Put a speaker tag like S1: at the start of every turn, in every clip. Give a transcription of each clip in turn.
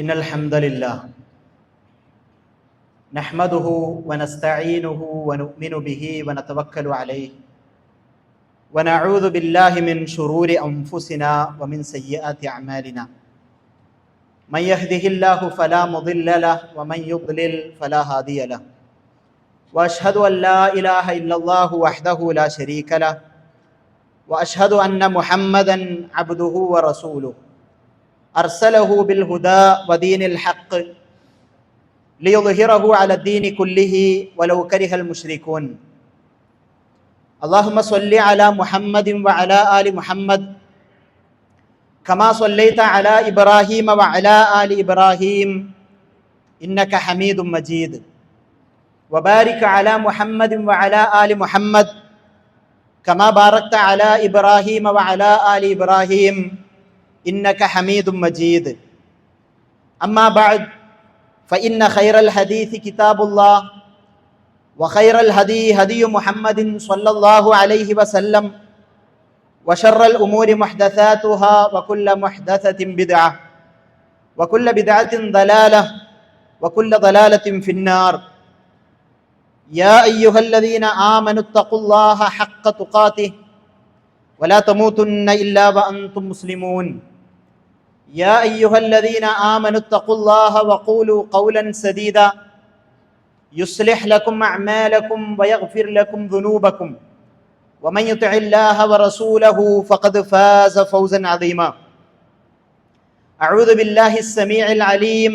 S1: إن الحمد لله نحمده ونستعينه ونؤمن به ونتوكل عليه ونعوذ بالله من شرور أنفسنا ومن سيئات أعمالنا من يهده الله فلا مضل له ومن يضلل فلا هادي له وأشهد أن لا إله إلا الله وحده لا شريك له وأشهد أن محمدا عبده ورسوله أرسله بالهدى ودين الحق ليظهره على الدين كله ولو كره المشركون اللهم صل على محمد وعلى آل محمد كما صليت على إبراهيم وعلى آل إبراهيم إنك حميد مجيد وبارك على محمد وعلى آل محمد كما باركت على إبراهيم وعلى آل إبراهيم إنك حميد مجيد أما بعد فإن خير الحديث كتاب الله وخير الهدي هدي محمد صلى الله عليه وسلم وشر الأمور محدثاتها وكل محدثة بدعة وكل بدعة ضلالة وكل ضلالة في النار يا أيها الذين آمنوا اتقوا الله حق تقاته ولا تموتن إلا وأنتم مسلمون يا أيها الذين آمنوا اتقوا الله وقولوا قولا سديدا يصلح لكم أعمالكم ويغفر لكم ذنوبكم ومن يطع الله ورسوله فقد فاز فوزا عظيما أعوذ بالله السميع العليم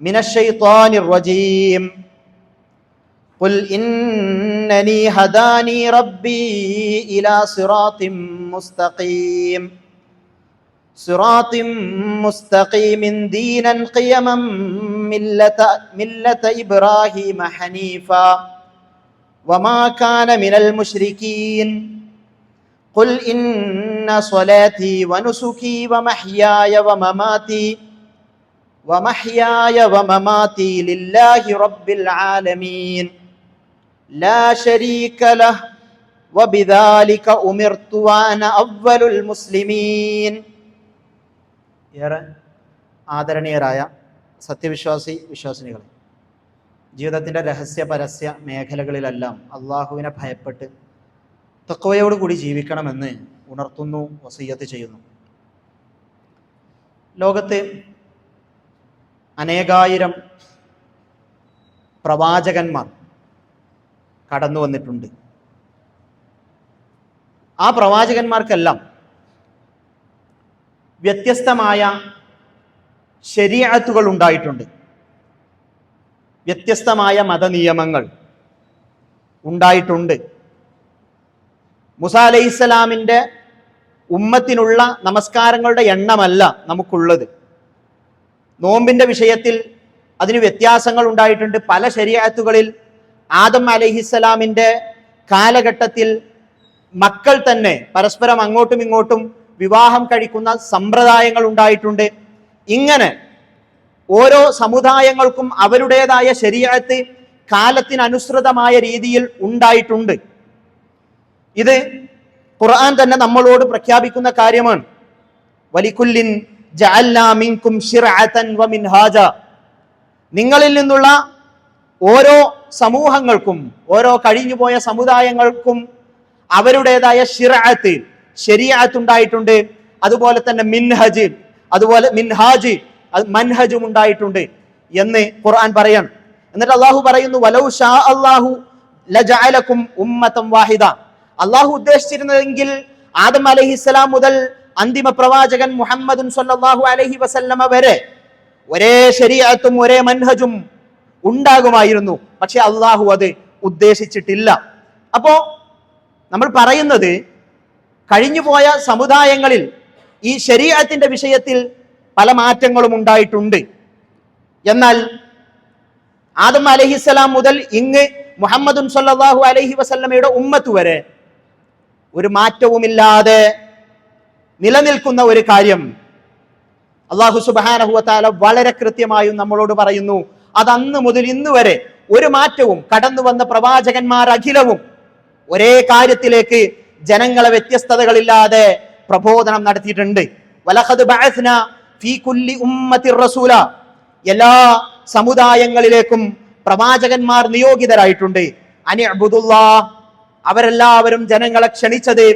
S1: من الشيطان الرجيم قل إنني هداني ربي إلى صراط مستقيم دينا قيما ملة إبراهيم حنيفا وما كان من المشركين قل إن صلاتي ونسكي ومحياي ومماتي لله رب العالمين لا شريك له وبذلك أمرت وأنا أول المسلمين. ഏറെ ആദരണീയരായ വിശ്വാസിനികളെ, ജീവിതത്തിൻ്റെ രഹസ്യ പരസ്യ മേഖലകളിലെല്ലാം അള്ളാഹുവിനെ ഭയപ്പെട്ട് തഖ്വയോടുകൂടി ജീവിക്കണമെന്ന് ഉണർത്തുന്നു, വസിയ്യത്ത് ചെയ്യുന്നു. ലോകത്ത് അനേകായിരം പ്രവാചകന്മാർ കടന്നു വന്നിട്ടുണ്ട്. ആ പ്രവാചകന്മാർക്കെല്ലാം വ്യത്യസ്തമായ ശരീഅത്തുകൾ ഉണ്ടായിട്ടുണ്ട്, വ്യത്യസ്തമായ മതനിയമങ്ങൾ ഉണ്ടായിട്ടുണ്ട്. മൂസാ അലൈഹിസ്സലാമിൻ്റെ ഉമ്മത്തിനുള്ള നമസ്കാരങ്ങളുടെ എണ്ണമല്ല നമുക്കുള്ളത്. നോമ്പിൻ്റെ വിഷയത്തിൽ അതിന് വ്യത്യാസങ്ങൾ ഉണ്ടായിട്ടുണ്ട്. പല ശരീഅത്തുകളിൽ ആദം അലൈഹിസ്സലാമിൻ്റെ കാലഘട്ടത്തിൽ മക്കൾ തന്നെ പരസ്പരം അങ്ങോട്ടും ഇങ്ങോട്ടും വിവാഹം കഴിക്കുന്ന സമ്പ്രദായങ്ങൾ ഉണ്ടായിട്ടുണ്ട്. ഇങ്ങനെ ഓരോ സമുദായങ്ങൾക്കും അവരുടേതായ ശരീഅത്ത് കാലത്തിനനുസൃതമായ രീതിയിൽ ഉണ്ടായിട്ടുണ്ട്. ഇത് ഖുർആൻ തന്നെ നമ്മളോട് പ്രഖ്യാപിക്കുന്ന കാര്യമാണ്. വലികുല്ലിൻ ജഅൽനാ മിൻകും ശിർഅതൻ വമിൻഹാജ. നിങ്ങളിൽ നിന്നുള്ള ഓരോ സമൂഹങ്ങൾക്കും, ഓരോ കഴിഞ്ഞുപോയ സമുദായങ്ങൾക്കും അവരുടേതായ ശിർഅത്ത്, ശരീഅത്ത് ഉണ്ടായിട്ടുണ്ട്. അതുപോലെ തന്നെ മൻഹജും ഉണ്ടായിട്ടുണ്ട് എന്ന് ഖുർആൻ പറയാണ്. എന്നിട്ട് അള്ളാഹു പറയുന്നു, വലൗ ഷാ അല്ലാഹു ലജഅലകും ഉമ്മതൻ വാഹിദ. അള്ളാഹു ഉദ്ദേശിച്ചിരുന്നതെങ്കിൽ ആദം അലൈഹിസ്സലാം മുതൽ അന്തിമ പ്രവാചകൻ മുഹമ്മദുൻ സ്വല്ലല്ലാഹു അലൈഹി വസല്ലമ വരെ ഒരേ ശരീഅത്തും ഒരേ മൻഹജും ഉണ്ടാകുമായിരുന്നു. പക്ഷെ അള്ളാഹു അത് ഉദ്ദേശിച്ചിട്ടില്ല. അപ്പോ നമ്മൾ പറയുന്നത്, കഴിഞ്ഞുപോയ സമുദായങ്ങളിൽ ഈ ശരീഅത്തിന്റെ വിഷയത്തിൽ പല മാറ്റങ്ങളും ഉണ്ടായിട്ടുണ്ട്. എന്നാൽ ആദം അലൈഹിസ്സലാം മുതൽ ഇങ്ങ് മുഹമ്മദുൻ സ്വല്ലല്ലാഹു അലൈഹി വസല്ലമയുടെ ഉമ്മത്ത് വരെ ഒരു മാറ്റവുമില്ലാതെ നിലനിൽക്കുന്ന ഒരു കാര്യം അല്ലാഹു സുബ്ഹാനഹു വ തആല വളരെ കൃത്യമായും നമ്മളോട് പറയുന്നു. അത് അന്ന് മുതൽ ഇന്ന് വരെ ഒരു മാറ്റവും, കടന്നു വന്ന പ്രവാചകന്മാർ അഖിലവും ഒരേ കാര്യത്തിലേക്ക് ജനങ്ങളെ വ്യത്യസ്തതകളില്ലാതെ പ്രബോധനം നടത്തിയിട്ടുണ്ട്. വലഖദ് ബഅസ്നാ ഫീ കുല്ലി ഉമ്മത്തിർ റസൂല, എല്ലാ സമുദായങ്ങളിലേക്കും പ്രവാചകന്മാർ നിയോഗിതരായിട്ടുണ്ട്. അനിഅ്ബുദുല്ലാഹ്, അവരെല്ലാവരും ജനങ്ങളെ ക്ഷണിച്ചത്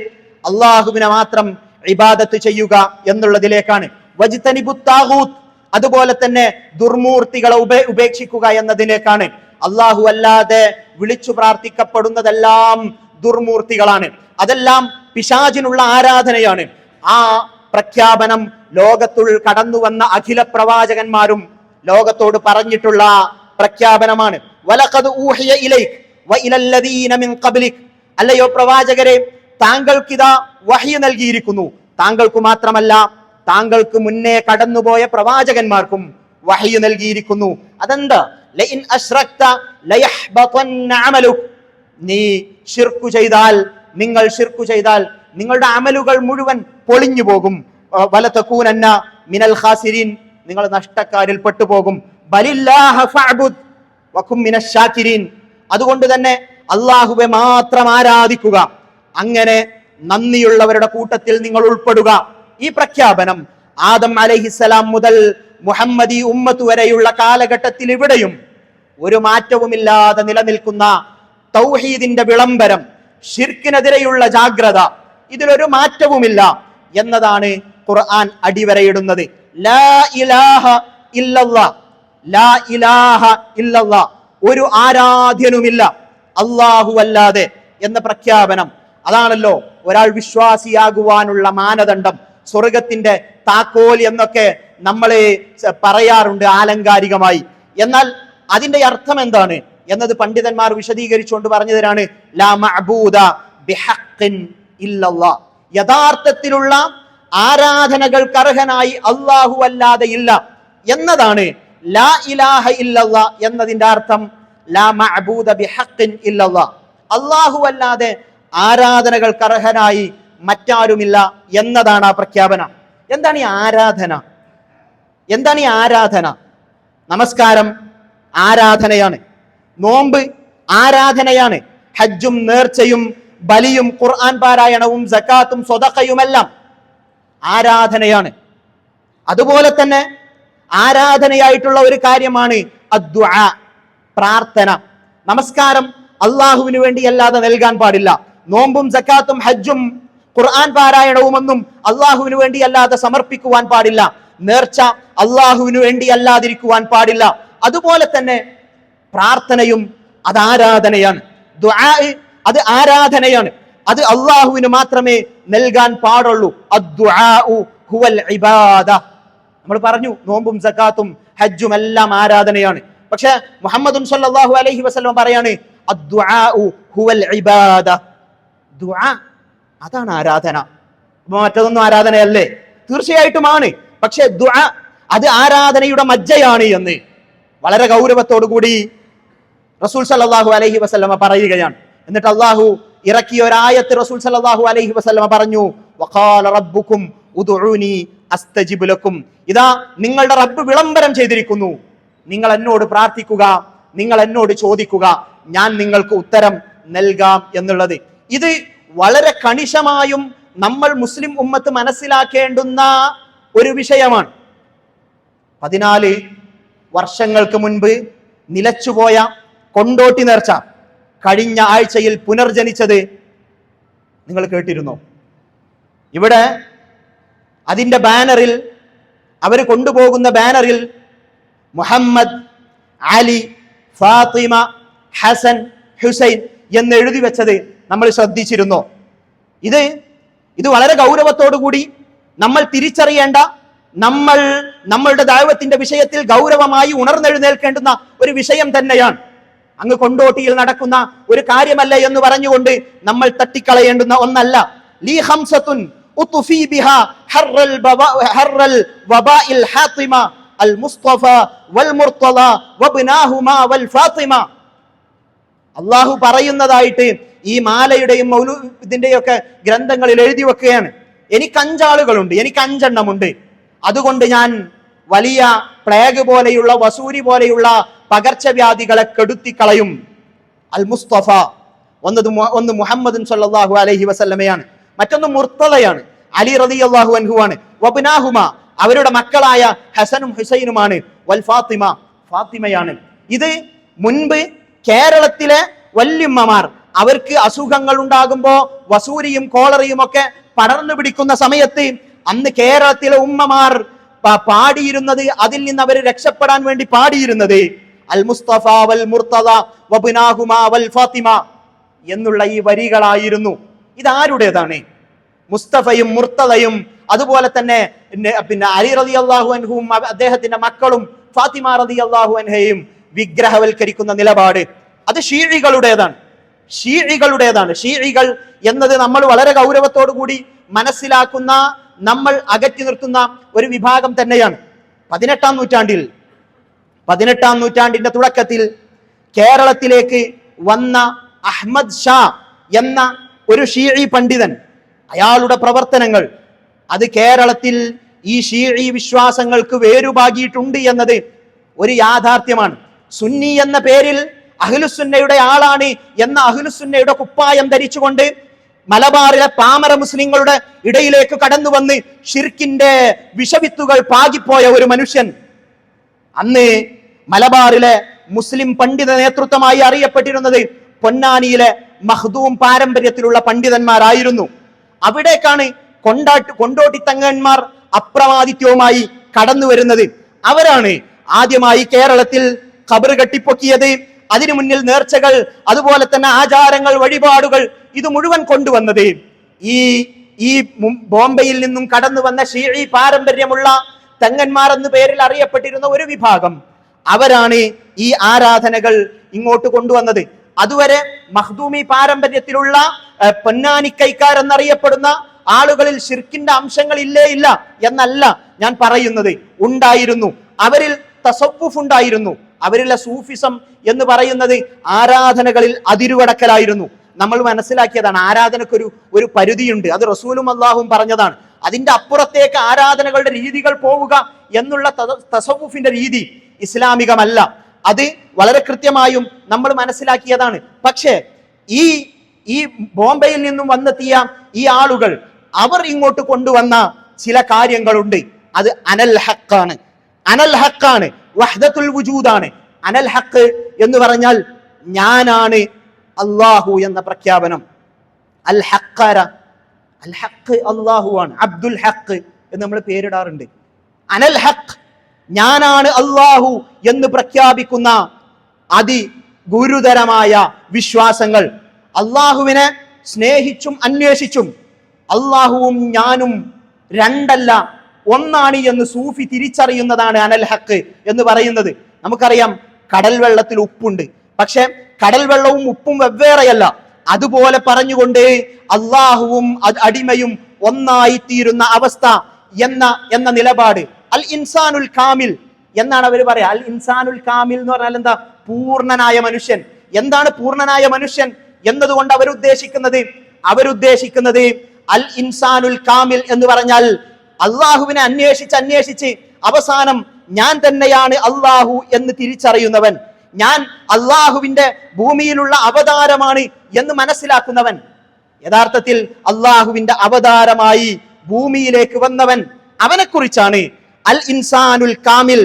S1: അള്ളാഹുവിനെ മാത്രം ഇബാദത്ത് ചെയ്യുക എന്നുള്ളതിലേക്കാണ്. വജ്തനിബുത് താഗൂത്ത്, അതുപോലെ തന്നെ ദുർമൂർത്തികളെ ഉപേക്ഷിക്കുക എന്നതിലേക്കാണ്. അള്ളാഹു അല്ലാതെ വിളിച്ചു പ്രാർത്ഥിക്കപ്പെടുന്നതെല്ലാം ദുർമൂർത്തികളാണ്, അതെല്ലാം പിശാചിനുള്ള ആരാധനയാണ്. ആ പ്രഖ്യാപനം ലോകത്തുൾ കടന്നു വന്ന അഖില പ്രവാചകന്മാരും ലോകത്തോട് പറഞ്ഞിട്ടുള്ള പ്രഖ്യാപനമാണ്. വലഖദ് ഊഹിയ ഇലൈക് വഇലല്ലദീന മിൻ ഖബ്ലിക്, അല്ലയോ പ്രവാചകരെ, താങ്കൾക്കിതാ വഹ്യ് നൽകിയിരിക്കുന്നു. താങ്കൾക്ക് മാത്രമല്ല, താങ്കൾക്ക് മുന്നേ കടന്നുപോയ പ്രവാചകന്മാർക്കും വഹ്യ് നൽകിയിരിക്കുന്നു. അതെന്താ? ലഇൻ അശ്റക്ത ലയഹ്ബതന്ന അമലുക്, നീ ശിർക്ക് ചെയ്താൽ, നിങ്ങൾ ശിർക്ക് ചെയ്താൽ നിങ്ങളുടെ അമലുകൾ മുഴുവൻ പൊളിഞ്ഞു പോകും. വലതകൂനന്ന മിനൽ ഖാസിരീൻ, നിങ്ങൾ നഷ്ടക്കാരിൽ പെട്ടുപോകും. ബലില്ലാഹ ഫഅബ്ദ് വകും മിനശ് ശാകിരീൻ, അതുകൊണ്ട് തന്നെ അല്ലാഹുവെ മാത്രം ആരാധിക്കുക, അങ്ങനെ നന്ദിയുള്ളവരുടെ കൂട്ടത്തിൽ നിങ്ങൾ ഉൾപ്പെടുക. ഈ പ്രഖ്യാപനം ആദം അലൈഹിസ്സലാം മുതൽ മുഹമ്മദി ഉമ്മത്ത് വരെയുള്ള കാലഘട്ടത്തിൽ ഇവിടെയും ഒരു മാറ്റവുമില്ലാതെ നിലനിൽക്കുന്ന തൗഹീദിന്റെ വിളംബരം, ശിർക്കിനെതിരെയുള്ള ജാഗ്രത, ഇതിലൊരു മാറ്റവുമില്ല എന്നതാണ് ഖുർആൻ അടിവരയിടുന്നത്. ലാ ഇലാഹ ഇല്ലല്ലാഹ്, ലാ ഇലാഹ ഇല്ലല്ലാഹ്, ഒരു ആരാധ്യനുമില്ല അല്ലാഹു അല്ലാതെ എന്ന പ്രഖ്യാപനം. അതാണല്ലോ ഒരാൾ വിശ്വാസിയാകുവാനുള്ള മാനദണ്ഡം. സ്വർഗത്തിന്റെ താക്കോൽ എന്നൊക്കെ നമ്മൾ പറയാറുണ്ട് ആലങ്കാരികമായി. എന്നാൽ അതിന്റെ അർത്ഥം എന്താണ് എന്നത് പണ്ഡിതന്മാർ വിശദീകരിച്ചുകൊണ്ട് പറഞ്ഞു തരാണ്. ലാ മഅബൂദ ബിഹഖ്ഖിൻ ഇല്ലല്ലാഹ്, യഥാർത്ഥത്തിലുള്ള ആരാധനകൾക്ക് അർഹനായി അല്ലാഹു അല്ലാതെ ഇല്ല എന്നതാണ് ലാ ഇലാഹ ഇല്ലല്ലാഹ് എന്നതിന്റെ അർത്ഥം. ലാ മഅബൂദ ബിഹഖ്ഖിൻ ഇല്ലല്ലാഹ്, അല്ലാഹു അല്ലാതെ ആരാധനകൾക്ക് അർഹനായി മറ്റാരുമില്ല എന്നതാണ് ആ പ്രഖ്യാപനം. എന്താണ് ഈ ആരാധന? എന്താണ് ഈ ആരാധന? നമസ്കാരം ആരാധനയാണ്, നോമ്പ് ആരാധനയാണ്, ഹജ്ജും നേർച്ചയും ബലിയും ഖുർആൻ പാരായണവും സകാത്തും സ്വതഖയുമെല്ലാം ആരാധനയാണ്. അതുപോലെ തന്നെ ആരാധനയായിട്ടുള്ള ഒരു കാര്യമാണ് അദ്ദുആ, പ്രാർത്ഥന. നമസ്കാരം അള്ളാഹുവിന് വേണ്ടി അല്ലാതെ നൽകാൻ പാടില്ല. നോമ്പും സക്കാത്തും ഹജ്ജും ഖുർആൻ പാരായണവും ഒന്നും അള്ളാഹുവിന് വേണ്ടി അല്ലാതെ സമർപ്പിക്കുവാൻ പാടില്ല. നേർച്ച അള്ളാഹുവിന് വേണ്ടി അല്ലാതിരിക്കുവാൻ പാടില്ല. അതുപോലെ തന്നെ പ്രാർത്ഥനയും അത് ആരാധനയാണ്. ദുആ അത് ആരാധനയാണ്, അത് അള്ളാഹുവിന് മാത്രമേ നൽകാൻ പാടുള്ളൂ. അദ്ദുആഉ ഹുവൽ ഇബാദ. നമ്മൾ പറഞ്ഞു നോമ്പും സക്കാത്തും ഹജ്ജും എല്ലാം ആരാധനയാണ്. പക്ഷെ മുഹമ്മദ് സല്ലല്ലാഹു അലൈഹി വസല്ലം പറയാണ് അദ്ദുആഉ ഹുവൽ ഇബാദ. ദുആ അതാണ് ആരാധന. മറ്റതൊന്നും ആരാധനയല്ലേ? തീർച്ചയായിട്ടുമാണ്. പക്ഷെ ദുആ അത് ആരാധനയുടെ മജ്ജയാണ് എന്ന് വളരെ ഗൗരവത്തോടു കൂടി റസൂൽ സല്ലല്ലാഹു അലൈഹി വസല്ലമ പറയുകയാണ്. എന്നിട്ട് അള്ളാഹു ഇറക്കിയ ഒരായത്ത് റസൂൽ സല്ലല്ലാഹു അലൈഹി വസല്ലമ പറഞ്ഞു, വഖാല റബ്ബുക്കും ഉദ്ഉനി അസ്തജിബ് ലക്കും. ഇതാ നിങ്ങളുടെ റബ്ബ് വിളംബരം ചെയ്തിരിക്കുന്നു, നിങ്ങൾ എന്നോട് പ്രാർത്ഥിക്കുക, നിങ്ങൾ എന്നോട് ചോദിക്കുക, ഞാൻ നിങ്ങൾക്ക് ഉത്തരം നൽകാം എന്നുള്ളത്. ഇത് വളരെ കണിശമായും നമ്മൾ മുസ്ലിം ഉമ്മത്ത് മനസ്സിലാക്കേണ്ടുന്ന ഒരു വിഷയമാണ്. 14 വർഷങ്ങൾക്ക് മുൻപ് നിലച്ചുപോയ കൊണ്ടോട്ടി നേർച്ച കഴിഞ്ഞ ആഴ്ചയിൽ പുനർജനിച്ചത് നിങ്ങൾ കേട്ടിരുന്നോ? ഇവിടെ അതിന്റെ ബാനറിൽ, അവർ കൊണ്ടുപോകുന്ന ബാനറിൽ മുഹമ്മദ്, അലി, ഫാത്തിമ, ഹസൻ, ഹുസൈൻ എന്ന് എഴുതി വെച്ചത് നമ്മൾ ശ്രദ്ധിച്ചിരുന്നോ? ഇത് വളരെ ഗൗരവത്തോടു കൂടി നമ്മൾ തിരിച്ചറിയേണ്ട, നമ്മളുടെ ദഅവത്തിന്റെ വിഷയത്തിൽ ഗൗരവമായി ഉണർന്നെഴുന്നേൽക്കേണ്ടുന്ന ഒരു വിഷയം തന്നെയാണ്. അങ്ങ് കൊണ്ടോട്ടിയിൽ നടക്കുന്ന ഒരു കാര്യമല്ല എന്ന് പറഞ്ഞുകൊണ്ട് നമ്മൾ തട്ടിക്കളയേണ്ടുന്ന ഒന്നല്ല. ലീ ഖംസത്തുൻ ഉത്ഫി ബിഹാ ഹർറൽ വബാഇൽ ഹാത്തിമ അൽ മുസ്തഫ വൽ മുർത്തള വബ്നാഹുമാ വൽ ഫാത്തിമ. അല്ലാഹു പറയുന്നതായിട്ട് ഈ മാലയുടെയും മൗലൂദിന്റെയും ഒക്കെ ഗ്രന്ഥങ്ങളിൽ എഴുതി വെക്കുകയാണ്. എനിക്ക് 5 ആളുകളുണ്ട്, എനിക്ക് 5 എണ്ണമുണ്ട്. അതുകൊണ്ട് ഞാൻ വലിയ പ്ലേഗ് പോലെയുള്ള, വസൂരി പോലെയുള്ള പകർച്ചവ്യാധികളെ കെടുത്തിക്കളയും. അൽ മുസ്തഫ, ഒന്ന് മുഹമ്മദ് സല്ലല്ലാഹു അലൈഹി വസല്ലമയാണ്, മറ്റൊന്ന് മുർത്തളയാണ്, അലി റളിയല്ലാഹു അൻഹു ആണ്. വബ്നാഹുമ, അവരുടെ മക്കളായ ഹസനും ഹുസൈനുമാണ്. വൽ ഫാത്തിമ, ഫാത്തിമയാണ്. ഇത് മുൻപ് കേരളത്തിലെ വല്യമ്മമാർ അവർക്ക് അസുഖങ്ങൾ ഉണ്ടാകുമ്പോ വസൂരിയും കോളറയും ഒക്കെ പടർന്നു പിടിക്കുന്ന സമയത്ത് അന്ന് കേരളത്തിലെ ഉമ്മമാർ പാടിയിരുന്നത്, അതിൽ നിന്ന് അവർ രക്ഷപ്പെടാൻ വേണ്ടി പാടിയിരുന്നത് അൽ മുസ്തഫ വൽ മുർത്തദ വബ്നാഹുമാ വൽ ഫാത്തിമ എന്നുള്ള ഈ വരികളായിരുന്നു. ഇതാരുടേതാണ്? മുസ്തഫയും മുർത്തദയും അതുപോലെ തന്നെ അലി റളിയല്ലാഹു അൻഹുവും അദ്ദേഹത്തിന്റെ മക്കളും ഫാത്തിമ റളിയല്ലാഹു അൻഹയും വിഗ്രഹവൽക്കരിക്കുന്ന നിലപാട് അത് ഷീഇകളുടേതാണ്. ഷീഇകൾ എന്നത് നമ്മൾ വളരെ ഗൗരവത്തോടു കൂടി മനസ്സിലാക്കുന്ന, നമ്മൾ അകറ്റി നിർത്തുന്ന ഒരു വിഭാഗം തന്നെയാണ്. 18-ാം നൂറ്റാണ്ടിന്റെ തുടക്കത്തിൽ കേരളത്തിലേക്ക് വന്ന അഹ്മദ് ഷാ എന്ന ഒരു ഷീഇ പണ്ഡിതൻ, അയാളുടെ പ്രവർത്തനങ്ങൾ അത് കേരളത്തിൽ ഈ ഷീഇ വിശ്വാസങ്ങൾക്ക് വേരുപാകിയിട്ടുണ്ട് എന്നത് ഒരു യാഥാർത്ഥ്യമാണ്. സുന്നി എന്ന പേരിൽ അഹ്ലുസുന്നയുടെ ആളാണ് എന്ന അഹ്ലുസുന്നയുടെ കുപ്പായം ധരിച്ചുകൊണ്ട് മലബാറിലെ പാമര മുസ്ലിങ്ങളുടെ ഇടയിലേക്ക് കടന്നു വന്ന് ഷിർക്കിന്റെ വിഷവിത്തുകൾ പാകിപ്പോയ ഒരു മനുഷ്യൻ അന്ന് മലബാറിലെ മുസ്ലിം പണ്ഡിത നേതൃത്വമായി അറിയപ്പെട്ടിരുന്നത് പൊന്നാനിയിലെ മഖ്ദൂം പാരമ്പര്യത്തിലുള്ള പണ്ഡിതന്മാരായിരുന്നു. അവിടേക്കാണ് കൊണ്ടോട്ടിത്തങ്ങന്മാർ അപ്രമാദിത്യവുമായി കടന്നു വരുന്നത്. അവരാണ് ആദ്യമായി കേരളത്തിൽ ഖബർ കെട്ടിപ്പൊക്കിയത്, അതിനു മുന്നിൽ നേർച്ചകൾ, അതുപോലെ തന്നെ ആചാരങ്ങൾ, വഴിപാടുകൾ ഇത് മുഴുവൻ കൊണ്ടുവന്നത്. ഈ ബോംബെയിൽ നിന്നും കടന്നു വന്ന ഷീഇ പാരമ്പര്യമുള്ള തങ്ങന്മാർ എന്ന പേരിൽ അറിയപ്പെട്ടിരുന്ന ഒരു വിഭാഗം, അവരാണ് ഈ ആരാധനകൾ ഇങ്ങോട്ട് കൊണ്ടുവന്നത്. അതുവരെ മഖ്ദൂമി പാരമ്പര്യത്തിലുള്ള പൊന്നാനിക്കൈക്കാർ എന്നറിയപ്പെടുന്ന ആളുകളിൽ ഷിർക്കിന്റെ അംശങ്ങൾ ഇല്ല എന്നല്ല ഞാൻ പറയുന്നത്, ഉണ്ടായിരുന്നു. അവരിൽ തസവ്വുഫ് ഉണ്ടായിരുന്നു. അവരിലെ സൂഫിസം എന്ന് പറയുന്നത് ആരാധനകളിൽ അതിരുകടക്കലായിരുന്നു. നമ്മൾ മനസ്സിലാക്കിയതാണ്, ആരാധനക്കൊരു പരിധിയുണ്ട്. അത് റസൂലും അല്ലാഹുവും പറഞ്ഞതാണ്. അതിന്റെ അപ്പുറത്തേക്ക് ആരാധനകളുടെ രീതികൾ പോവുക എന്നുള്ള തസവ്വുഫിന്റെ രീതി ഇസ്ലാമികമല്ല. അത് വളരെ കൃത്യമായും നമ്മൾ മനസ്സിലാക്കിയതാണ്. പക്ഷേ ഈ ബോംബെയിൽ നിന്നും വന്നെത്തിയ ഈ ആളുകൾ, അവർ ഇങ്ങോട്ട് കൊണ്ടുവന്ന ചില കാര്യങ്ങളുണ്ട്. അത് അനൽ ഹഖാണ്, വഹ്ദത്തുൽ വുജൂദാണ്. അനൽ ഹഖ് എന്ന് പറഞ്ഞാൽ ഞാനാണ് അല്ലാഹു എന്ന പ്രഖ്യാപനം. അൽ ഹഖ് അല്ലാഹു ആണ്. അബ്ദുൽ ഹഖ് എന്ന് നമ്മൾ പേരിടാറുണ്ട്. അനൽ ഹഖ്, ഞാനാണ് അല്ലാഹു എന്ന് പ്രഖ്യാപിക്കുന്ന അതിഗുരുതരമായ വിശ്വാസങ്ങൾ, അല്ലാഹുവിനെ സ്നേഹിച്ചും അന്വേഷിച്ചും അല്ലാഹുവും ഞാനും രണ്ടല്ല ഒന്നാണ് എന്ന് സൂഫി തിരിച്ചറിയുന്നതാണ് അനൽ ഹഖ് എന്ന് പറയുന്നത്. നമുക്കറിയാം, കടൽ വെള്ളത്തിൽ ഉപ്പുണ്ട്, പക്ഷെ കടൽ വെള്ളവും ഉപ്പും വെവ്വേറെയല്ല. അതുപോലെ പറഞ്ഞുകൊണ്ട് അല്ലാഹുവും അടിമയും ഒന്നായിത്തീരുന്ന അവസ്ഥ എന്ന നിലപാട്. അൽ ഇൻസാനുൽ കാമിൽ എന്നാണ് അവർ പറയാ. അൽ ഇൻസാനുൽ കാമിൽ എന്ന് പറഞ്ഞാൽ എന്താ? പൂർണ്ണനായ മനുഷ്യൻ. എന്താണ് പൂർണ്ണനായ മനുഷ്യൻ എന്നതുകൊണ്ട് അവരുദ്ദേശിക്കുന്നത് അൽ ഇൻസാനുൽ കാമിൽ എന്ന് പറഞ്ഞാൽ അള്ളാഹുവിനെ അന്വേഷിച്ച് അവസാനം ഞാൻ തന്നെയാണ് അള്ളാഹു എന്ന് തിരിച്ചറിയുന്നവൻ, ഞാൻ അള്ളാഹുവിന്റെ ഭൂമിയിലുള്ള അവതാരമാണ് എന്ന് മനസ്സിലാക്കുന്നവൻ, യഥാർത്ഥത്തിൽ അള്ളാഹുവിന്റെ അവതാരമായി ഭൂമിയിലേക്ക് വന്നവൻ, അവനെക്കുറിച്ചാണ് അൽ ഇൻസാനുൽ കാമിൽ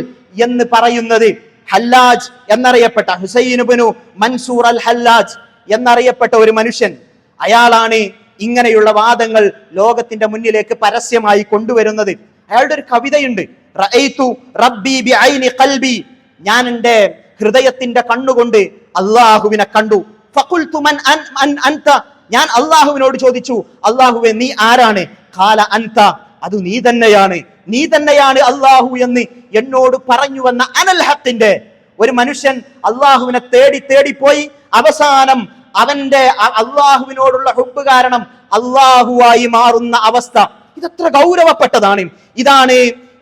S1: എന്ന് പറയുന്നത്. ഹല്ലാജ് എന്നറിയപ്പെട്ട ഹുസൈൻ ഇബ്നു മൻസൂർ അൽ ഹല്ലാജ് എന്നറിയപ്പെട്ട ഒരു മനുഷ്യൻ, അയാളാണ് ഇങ്ങനെയുള്ള വാദങ്ങൾ ലോകത്തിന്റെ മുന്നിലേക്ക് പരസ്യമായി കൊണ്ടുവരുന്നത്. അയാളുടെ ഒരു കവിതയുണ്ട്, റഅയ്തു റബ്ബി ബിഐനി ഖൽബി, ഞാൻ എൻ്റെ ഹൃദയത്തിന്റെ കണ്ണുകൊണ്ട് അല്ലാഹുവിനെ കണ്ടു. ഫഖുൽതു മൻ അൻത, ഞാൻ അല്ലാഹുവിനോട് ചോദിച്ചു, അല്ലാഹുവേ നീ ആരാണ്? ഖാല അൻത, അത് നീ തന്നെയാണ് അല്ലാഹു എന്ന് എന്നോട് പറഞ്ഞു വന്ന അനൽ ഹഖിന്റെ ഒരു മനുഷ്യൻ അല്ലാഹുവിനെ തേടിപ്പോയി അവസാനം അവന്റെ അള്ളാഹുവിനോടുള്ള ഹുബ്ബ് കാരണം അള്ളാഹുവായി മാറുന്ന അവസ്ഥ. ഇതത്ര ഗൗരവപ്പെട്ടതാണ്.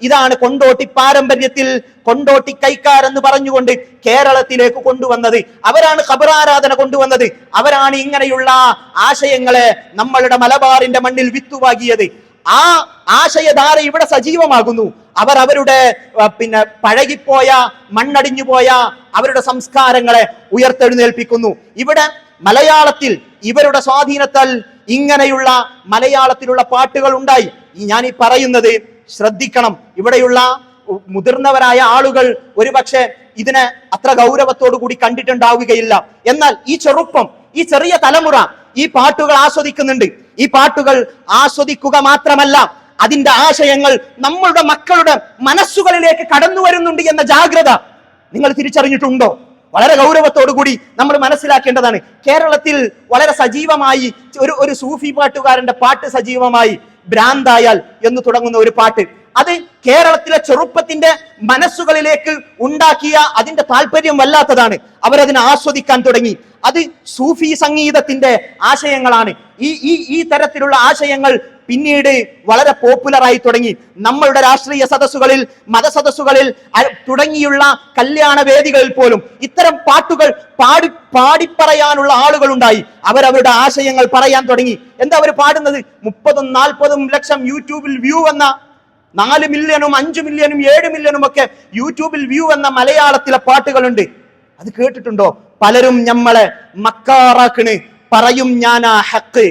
S1: ഇതാണ് കൊണ്ടോട്ടി പാരമ്പര്യത്തിൽ കൊണ്ടോട്ടി കൈക്കാരെന്ന് പറഞ്ഞുകൊണ്ട് കേരളത്തിലേക്ക് കൊണ്ടുവന്നത്. അവരാണ് ഖബറാരാധന കൊണ്ടുവന്നത്. അവരാണ് ഇങ്ങനെയുള്ള ആശയങ്ങളെ നമ്മളുടെ മലബാറിന്റെ മണ്ണിൽ വിത്തുവാകിയത്. ആ ആശയധാര ഇവിടെ സജീവമാകുന്നു. അവരുടെ പഴകിപ്പോയ, മണ്ണടിഞ്ഞുപോയ അവരുടെ സംസ്കാരങ്ങളെ ഉയർത്തെഴുന്നേൽപ്പിക്കുന്നു. ഇവിടെ മലയാളത്തിൽ ഇവരുടെ സ്വാധീനത്താൽ ഇങ്ങനെയുള്ള മലയാളത്തിലുള്ള പാട്ടുകൾ ഉണ്ടായി. ഞാൻ ഈ പറയുന്നത് ശ്രദ്ധിക്കണം. ഇവിടെയുള്ള മുതിർന്നവരായ ആളുകൾ ഒരുപക്ഷെ ഇതിനെ അത്ര ഗൗരവത്തോടു കൂടി കണ്ടിട്ടുണ്ടാവുകയില്ല. എന്നാൽ ഈ ചെറുപ്പം, ഈ ചെറിയ തലമുറ ഈ പാട്ടുകൾ ആസ്വദിക്കുന്നുണ്ട്. ഈ പാട്ടുകൾ ആസ്വദിക്കുക മാത്രമല്ല, അതിന്റെ ആശയങ്ങൾ നമ്മളുടെ മക്കളുടെ മനസ്സുകളിലേക്ക് കടന്നു വരുന്നുണ്ട് എന്ന ജാഗ്രത നിങ്ങൾ തിരിച്ചറിഞ്ഞിട്ടുണ്ടോ? വളരെ ഗൗരവത്തോടു കൂടി നമ്മൾ മനസ്സിലാക്കേണ്ടതാണ്. കേരളത്തിൽ വളരെ സജീവമായി ഒരു സൂഫി പാട്ടുകാരന്റെ പാട്ട് സജീവമായി, ഭ്രാന്തായാൽ എന്ന് തുടങ്ങുന്ന ഒരു പാട്ട്, അത് കേരളത്തിലെ ചെറുപ്പത്തിന്റെ മനസ്സുകളിലേക്ക് ഉണ്ടാക്കിയ അതിന്റെ താല്പര്യം വല്ലാത്തതാണ്. അവരതിനെ ആസ്വദിക്കാൻ തുടങ്ങി. അത് സൂഫി സംഗീതത്തിന്റെ ആശയങ്ങളാണ്. ഈ തരത്തിലുള്ള ആശയങ്ങൾ പിന്നീട് വളരെ പോപ്പുലറായി തുടങ്ങി. നമ്മളുടെ രാഷ്ട്രീയ സദസ്സുകളിൽ, മതസദസ്സുകളിൽ തുടങ്ങിയുള്ള കല്യാണ വേദികളിൽ പോലും ഇത്തരം പാട്ടുകൾ പാടിപ്പറയാനുള്ള ആളുകൾ ഉണ്ടായി. അവരവരുടെ ആശയങ്ങൾ പറയാൻ തുടങ്ങി. എന്താ അവർ പാടുന്നത്? 30-40 ലക്ഷം യൂട്യൂബിൽ വ്യൂ എന്ന, 4 മില്യണും 5 മില്യണും 7 മില്യണും ഒക്കെ യൂട്യൂബിൽ വ്യൂ എന്ന മലയാളത്തിലെ പാട്ടുകളുണ്ട്. അത് കേട്ടിട്ടുണ്ടോ? പലരും ഞമ്മളെ മക്കാറാക്കണ്, പറയും ഞാൻ ആ ഹക്ക്.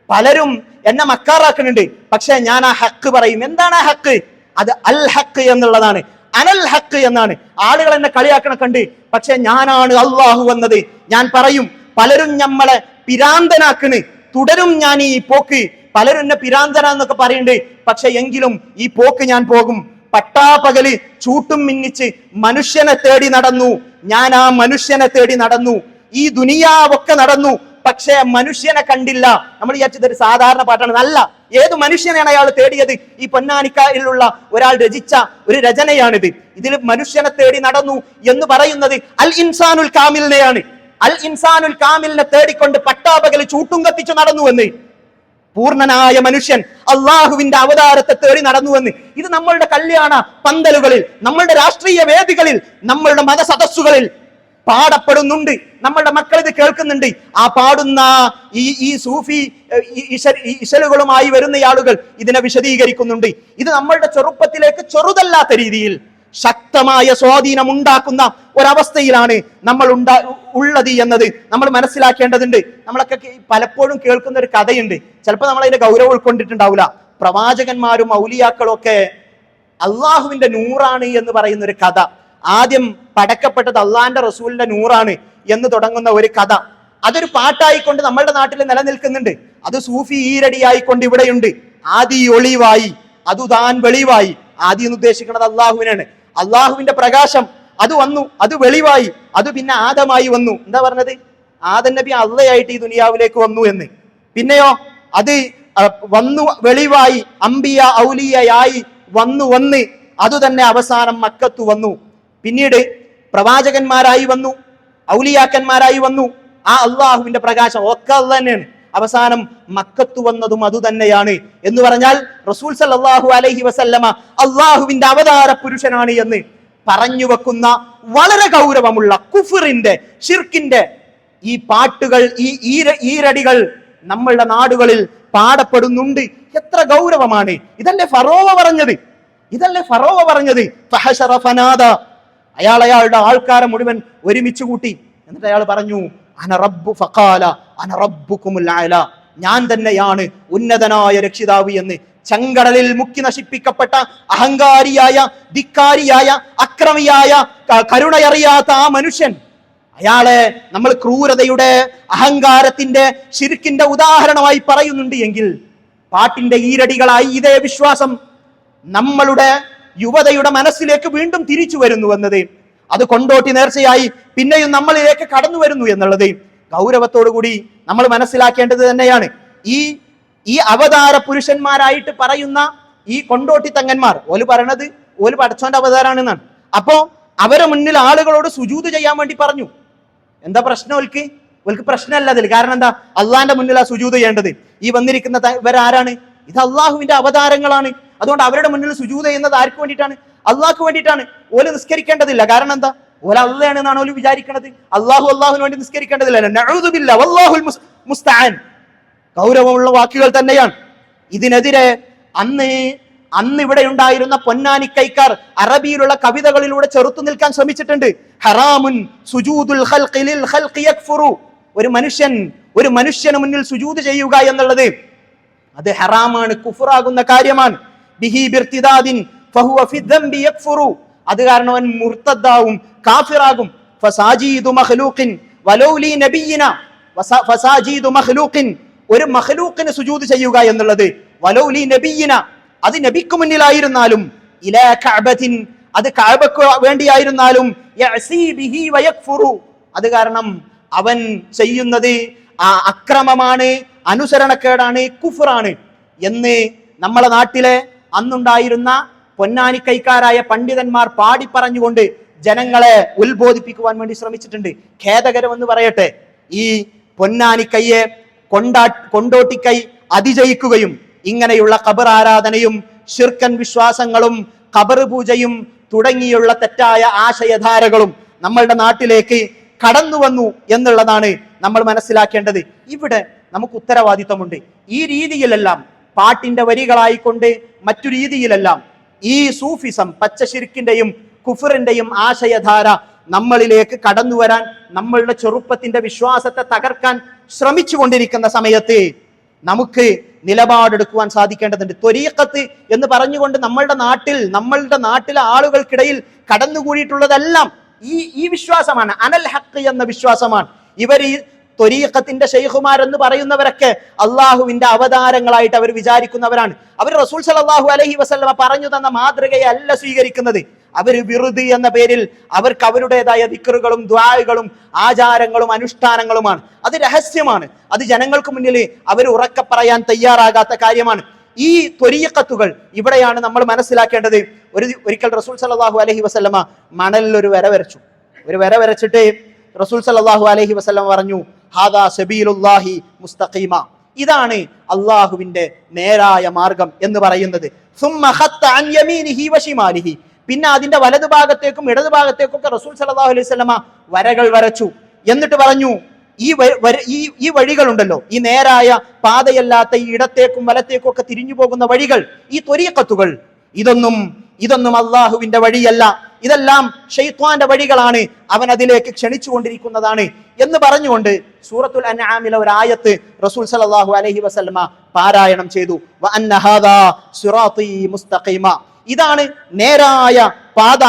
S1: പലരും എന്നെ മക്കാറാക്കുന്നുണ്ട്, പക്ഷെ ഞാൻ ആ ഹക്ക് പറയും. എന്താണ് ആ ഹക്ക്? അത് അൽ ഹക്ക് എന്നുള്ളതാണ്, അനൽ ഹക്ക് എന്നാണ്. ആളുകൾ എന്നെ കളിയാക്കണ കണ്ട്, പക്ഷെ ഞാനാണ് അള്ളാഹു എന്നത് ഞാൻ പറയും. പലരും ഞമ്മളെ പിരാന്തനാക്കണ്, തുടരും ഞാൻ ഈ പോക്ക്. പലരും എന്നെ പിരാന്തന എന്നൊക്കെ പറയുന്നുണ്ട്, പക്ഷെ എങ്കിലും ഈ പോക്ക് ഞാൻ പോകും. പട്ടാപ്പകല് ചൂട്ടും മിന്നിച്ച് മനുഷ്യനെ തേടി നടന്നു. ഞാൻ ആ മനുഷ്യനെ തേടി നടന്നു. ഈ ദുനിയാവൊക്കെ നടന്നു, പക്ഷേ മനുഷ്യനെ കണ്ടില്ല. നമ്മൾ വിചാരിച്ചത് ഒരു സാധാരണ പാട്ടാണ്. നല്ല ഏത് മനുഷ്യനെയാണ് അയാൾ തേടിയത്? ഈ പൊന്നാനിക്കായിലുള്ള ഒരാൾ രചിച്ച ഒരു രചനയാണിത്. ഇതിൽ മനുഷ്യനെ തേടി നടന്നു എന്ന് പറയുന്നത് അൽ ഇൻസാനുൽ കാമിലിനെയാണ്. അൽ ഇൻസാനുൽ കാമിലിനെ തേടിക്കൊണ്ട് പട്ടാപകല് ചൂട്ടും കത്തിച്ചു നടന്നുവെന്ന്. പൂർണ്ണനായ മനുഷ്യൻ അള്ളാഹുവിന്റെ അവതാരത്തെ തേടി നടന്നുവെന്ന്. ഇത് നമ്മളുടെ കല്യാണ പന്തലുകളിൽ, നമ്മളുടെ രാഷ്ട്രീയ വേദികളിൽ, നമ്മളുടെ മതസദസ്സുകളിൽ പാടപ്പെടുന്നുണ്ട്. നമ്മളുടെ മക്കൾ ഇത് കേൾക്കുന്നുണ്ട്. ആ പാടുന്ന ഈ സൂഫി ഇശലുകളുമായി വരുന്ന ആളുകൾ ഇതിനെ വിശദീകരിക്കുന്നുണ്ട്. ഇത് നമ്മളുടെ ചെറുപ്പത്തിലേക്ക് ചെറുതല്ലാത്ത രീതിയിൽ ശക്തമായ സ്വാധീനം ഉണ്ടാക്കുന്ന ഒരവസ്ഥയിലാണ് നമ്മൾ ഉള്ളത് എന്നത് നമ്മൾ മനസ്സിലാക്കേണ്ടതുണ്ട്. നമ്മളൊക്കെ പലപ്പോഴും കേൾക്കുന്ന ഒരു കഥയുണ്ട്. ചിലപ്പോൾ നമ്മൾ അതിന്റെ ഗൗരവം ഉൾക്കൊണ്ടിട്ടുണ്ടാവില്ല. പ്രവാചകന്മാരും ഔലിയാക്കളും ഒക്കെ അള്ളാഹുവിന്റെ നൂറാണ് എന്ന് പറയുന്ന ഒരു കഥ. ആദ്യം പടക്കപ്പെട്ടത് അള്ളാന്റെ റസൂലിന്റെ നൂറാണ് എന്ന് തുടങ്ങുന്ന ഒരു കഥ. അതൊരു പാട്ടായിക്കൊണ്ട് നമ്മളുടെ നാട്ടിൽ നിലനിൽക്കുന്നുണ്ട്. അത് സൂഫി ഈരടിയായിക്കൊണ്ട് ഇവിടെയുണ്ട്. ആദി ഒളിവായി, അതു താൻ വെളിവായി. ആദി എന്ന് ഉദ്ദേശിക്കുന്നത് അള്ളാഹുവിനാണ്. അള്ളാഹുവിന്റെ പ്രകാശം അത് വന്നു, അത് വെളിവായി, അത് പിന്നെ ആദമായി വന്നു. എന്താ പറഞ്ഞത്? ആദം നബി അള്ളയായിട്ട് ഈ ദുനിയാവിലേക്ക് വന്നു എന്ന്. പിന്നെയോ അത് വന്നു വെളിവായി, അംബിയ ഔലിയയായി വന്ന് അത് തന്നെ അവസാനം മക്കത്തു വന്നു. പിന്നീട് പ്രവാചകന്മാരായി വന്നു, ഔലിയാക്കന്മാരായി വന്നു. ആ അള്ളാഹുവിന്റെ പ്രകാശം ഒക്കെ അല്ല തന്നെയാണ്. അവസാനം മക്കത്തു വന്നതും അതു തന്നെയാണ് എന്ന് പറഞ്ഞാൽ റസൂൽ സല്ലല്ലാഹു അലൈഹി വസല്ലമ അള്ളാഹുവിന്റെ അവതാര പുരുഷനാണ് എന്ന് പറഞ്ഞു വെക്കുന്ന വളരെ ഗൗരവമുള്ള കുഫറിന്റെ, ഷിർക്കിന്റെ ഈ പാട്ടുകൾ, ഈ ഈരടികൾ നമ്മളുടെ നാടുകളിൽ പാടപ്പെടുന്നുണ്ട്. എത്ര ഗൗരവമാണ്! ഇതല്ലേ ഫറോവ പറഞ്ഞത്? ഫഹശറ ഫനാദ. അയാളുടെ ആൾക്കാരെ മുഴുവൻ ഒരുമിച്ച് കൂട്ടി. എന്നിട്ട് അയാൾ പറഞ്ഞു, അന റബ്ബു ഫഖാല അന റബ്ബുകുമുൽ അഅല. ഞാൻ തന്നെയാണ് ഉന്നതനായ രക്ഷിതാവ് എന്ന്. ചെങ്കടലിൽ മുക്കി നശിപ്പിക്കപ്പെട്ട അഹങ്കാരിയായ, ധിക്കാരിയായ, അക്രമിയായ, കരുണയറിയാത്ത ആ മനുഷ്യൻ, അയാളെ നമ്മൾ ക്രൂരതയുടെ, അഹങ്കാരത്തിന്റെ, ശിർക്കിന്റെ ഉദാഹരണമായി പറയുന്നുണ്ട് എങ്കിൽ പാട്ടിന്റെ ഈരടികളായി ഇതേ വിശ്വാസം നമ്മളുടെ യുവതയുടെ മനസ്സിലേക്ക് വീണ്ടും തിരിച്ചു വരുന്നു എന്നത്, അത് കൊണ്ടോട്ടി നേർച്ചയായി പിന്നെയും നമ്മളിലേക്ക് കടന്നു വരുന്നു എന്നുള്ളത് ഗൗരവത്തോടു കൂടി നമ്മൾ മനസ്സിലാക്കേണ്ടത് തന്നെയാണ്. ഈ അവതാര പുരുഷന്മാരായിട്ട് പറയുന്ന ഈ കൊണ്ടോട്ടി തങ്ങന്മാർ ഓല് പറയണത് ഓല് പടച്ചോന്റെ അവതാരാണെന്നാണ്. അപ്പോ അവരെ മുന്നിൽ ആളുകളോട് സുജൂദ് ചെയ്യാൻ വേണ്ടി പറഞ്ഞു. എന്താ പ്രശ്നം? ഓൽക്ക് പ്രശ്നമല്ല അതിൽ. കാരണം എന്താ? അള്ളാന്റെ മുന്നിൽ ആ സുജൂദ് ചെയ്യേണ്ടത്. ഈ വന്നിരിക്കുന്ന ഇവരാരാണ്? ഇത് അള്ളാഹുവിന്റെ അവതാരങ്ങളാണ്. അതുകൊണ്ട് അവരുടെ മുന്നിൽ സുജൂദ് ചെയ്യുന്നത് ആർക്ക് വേണ്ടിയിട്ടാണ്? അള്ളാഹ്ക്ക് വേണ്ടിയിട്ടാണ്. ഓല് നിസ്കരിക്കേണ്ടതില്ല. കാരണം എന്താ? ഓല അള്ളയാണ് എന്നാണ് ഓല് വിചാരിക്കുന്നത്. അള്ളാഹുവിന് വേണ്ടി നിസ്കരിക്കേണ്ടതില്ല. നഊദു ബില്ലാഹ് വല്ലാഹുൽ മുസ്തആൻ. ഗൗരവമുള്ള വാക്കുകൾ തന്നെയാണ്. ഇതിനെതിരെ അന്ന് ഇവിടെ ഉണ്ടായിരുന്ന പൊന്നാനിക്കൈക്കാർ അറബിയിലുള്ള കവിതകളിലൂടെ ചെറുത്തു നിൽക്കാൻ ശ്രമിച്ചിട്ടുണ്ട്. ഹറാമുൻ സുജൂദുൽ ഖൽഖി ലിൽ ഖൽഖി യക്ഫുറു. ഒരു മനുഷ്യന് മുന്നിൽ സുജൂദ് ചെയ്യുക എന്നുള്ളത് അത് ഹറാമാണ്, കുഫറാകുന്ന കാര്യമാണ്. ബിഹി ബിർതിദാദിൻ ഫഹുവ ഫി ദംബി യക്ഫുറു. അത് കാരണം അവൻ മുർത്തദ്ദാവും കാഫിറാകും. ഫസാജീദു മഖ്ലൂഖിൻ വലൗലി നബിയിന. ഫസാജീദു മഖ്ലൂഖിൻ, ഒരു മഖ്ലൂഖിന് സുജൂദ് ചെയ്യുക എന്നുള്ളത്, വലൗലി നബിയിന, അത് നബിക്ക് മുന്നിലായിരുന്നാലും, ഇലാ കഅബത്തിൻ, അത് കഅബക്ക് വേണ്ടിയായിരുന്നാലും, യഅസി ബിഹി വയക്ഫുറു, അത് കാരണം അവൻ ചെയ്യുന്നത് അക്രമമാണ്, അനുസരണക്കേടാണ്, കുഫ്റാണ് എന്ന് നമ്മളെ നാട്ടിലെ അന്നുണ്ടായിരുന്ന പൊന്നാനിക്കൈക്കാരായ പണ്ഡിതന്മാർ പാടിപ്പറഞ്ഞുകൊണ്ട് ജനങ്ങളെ ഉത്ബോധിപ്പിക്കുവാൻ വേണ്ടി ശ്രമിച്ചിട്ടുണ്ട്. ഖേദകരമെന്ന് പറയട്ടെ, ഈ പൊന്നാനിക്കൈയെ കൊണ്ടോട്ടിക്കൈ അതിജയിക്കുകയും ഇങ്ങനെയുള്ള ഖബർ ആരാധനയും ശിർക്കൻ വിശ്വാസങ്ങളും ഖബർ പൂജയും തുടങ്ങിയുള്ള തെറ്റായ ആശയധാരകളും നമ്മളുടെ നാട്ടിലേക്ക് കടന്നു വന്നു എന്നുള്ളതാണ് നമ്മൾ മനസ്സിലാക്കേണ്ടത്. ഇവിടെ നമുക്ക് ഉത്തരവാദിത്തമുണ്ട്. ഈ രീതിയിലെല്ലാം പാട്ടിന്റെ വരികളായിക്കൊണ്ട് മറ്റു രീതിയിലെല്ലാം ഈ സൂഫിസം, പച്ചശിർക്കിന്റെയും കുഫറിന്റെയും ആശയധാര നമ്മളിലേക്ക് കടന്നു വരാൻ, നമ്മളുടെ ചെറുപ്പത്തിന്റെ വിശ്വാസത്തെ തകർക്കാൻ ശ്രമിച്ചു കൊണ്ടിരിക്കുന്ന സമയത്ത് നമുക്ക് നിലപാടെടുക്കുവാൻ സാധിക്കേണ്ടതുണ്ട്. ത്വരീഖത്ത് എന്ന് പറഞ്ഞുകൊണ്ട് നമ്മളുടെ നാട്ടിലെ ആളുകൾക്കിടയിൽ കടന്നുകൂടിയിട്ടുള്ളതെല്ലാം ഈ വിശ്വാസമാണ്, അനൽ ഹഖ് എന്ന വിശ്വാസമാണ്. ഇവർ ഈ ത്വരീഖത്തിന്റെ ശൈഖുമാരെന്ന് പറയുന്നവരൊക്കെ അള്ളാഹുവിന്റെ അവതാരങ്ങളായിട്ട് അവർ വിചാരിക്കുന്നവരാണ്. അവർ റസൂൽ സല്ലല്ലാഹു അലൈഹി വസല്ലമ പറഞ്ഞു തന്ന മാതൃകയെ അല്ല സ്വീകരിക്കുന്നത്. അവർ വിറുദ് എന്ന പേരിൽ അവർക്ക് അവരുടേതായ ദിക്റുകളും ദുആകളും ആചാരങ്ങളും അനുഷ്ഠാനങ്ങളുമാണ്. അത് രഹസ്യമാണ്. അത് ജനങ്ങൾക്ക് മുന്നിൽ അവർ ഉറക്കെ പറയാൻ തയ്യാറാകാത്ത കാര്യമാണ്. ഈ ത്വരീഖത്തുകൾ ഇവിടെയാണ് നമ്മൾ മനസ്സിലാക്കേണ്ടത്. ഒരിക്കൽ റസൂൽ സല്ലല്ലാഹു അലൈഹി വസല്ലമ മണലിൽ ഒരു വര വരച്ചിട്ട് റസൂൽ സല്ലല്ലാഹു അലൈഹി വസല്ലമ പറഞ്ഞു, ഹാദാ സബീലുല്ലാഹി മുസ്തഖീമ, ഇതാണ് അള്ളാഹുവിന്റെ നേരായ മാർഗം എന്ന് പറയുന്നത്. സുമ്മ ഖത്ത അൻ യമീനിഹി വശിമാലിഹി, പിന്നെ അതിന്റെ വലതു ഭാഗത്തേക്കും ഇടതു ഭാഗത്തേക്കും ഒക്കെ റസൂൽ സല്ലല്ലാഹു അലൈഹി വസല്ലമ വരകൾ വരച്ചു. എന്നിട്ട് പറഞ്ഞു, ഈ വഴികളുണ്ടല്ലോ, ഈ നേരായ പാതയല്ലാത്ത ഈ ഇടത്തേക്കും വലത്തേക്കും ഒക്കെ തിരിഞ്ഞു പോകുന്ന വഴികൾ, ഈ ത്വരീഖത്തുകൾ, ഇതൊന്നും അള്ളാഹുവിന്റെ വഴിയല്ല, ഇതെല്ലാം ശൈത്വാന്റെ വഴികളാണ്, അവൻ അതിലേക്ക് ക്ഷണിച്ചുകൊണ്ടിരിക്കുന്നതാണ് എന്ന് പറഞ്ഞുകൊണ്ട് സൂറത്തുൽ അൻആമിലെ ഒരു ആയത്ത് റസൂൽ സല്ലല്ലാഹു അലൈഹി വസല്ലമ പാരായണം ചെയ്തു. വ അന്ന ഹാദാ സിറാത്തീ മുസ്തഖീമ, ഇതാണ് നേരായ പാത,